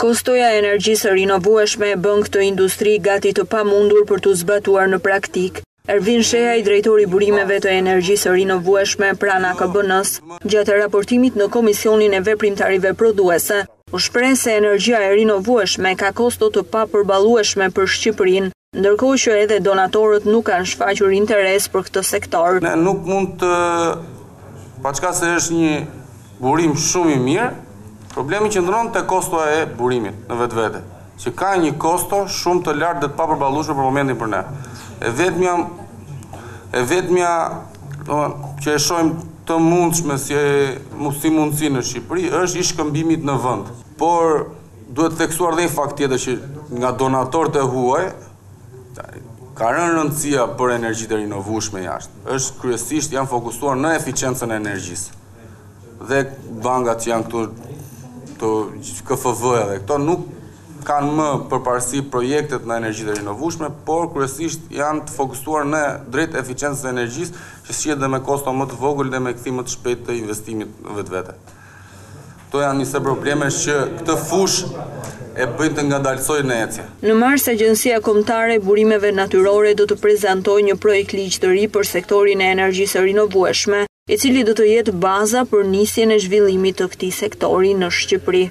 Kostoja e energjisë rinovueshme e bën këtë industri gati të pamundur për t'u zbatuar në praktik. Ervin Shehaj, drejtori i burimeve të energjisë rinovueshme pranë AKB-s, gjatë raportimit në Komisionin e Veprimtarive Prodhuese, u shpreh se energjia e rinovueshme ka kosto të papërballueshme për Shqipërinë, ndërkohë që edhe donatorët nuk kanë shfaqur interes për këtë sektor. Ne nuk mund të, paçka se është një burim shumë i mirë, problemi qëndron te kosto e burimit në vetvete, që ka një kosto shumë të lartë dhe të papërballueshme për momentin për ne. E vetmja që e shohim të mundshme si mundësi në Shqipëri është i shkëmbimit në vend. Por duhet theksuar dhe një fakt tjetër që nga donatorët e huaj ka rënë rëndësia për energjitë e rinovueshme jashtë. Është kryesisht janë fokusuar në eficiencën e energjisë. Dhe bankat që janë këtu të KFV-ja dhe këto nuk kanë më përparësi projektet në energjitë e rinovueshme, por kryesisht janë të fokusuar në drejt eficiencës e energjisë, që shihet dhe me kosto më të vogël dhe me kthim më të shpejtë të investimit vetvete. Këto janë njëse probleme që këtë fushë e bëjnë të ngadalësojnë në ecje. Në mars, Agjencia Kombëtare e Burimeve Natyrore do të prezantojë një projekt ligj të ri për sektorin e energjisë rinovueshme, i cili do të jetë baza për nisjen e zhvillimit të këtij sektori në Shqipëri.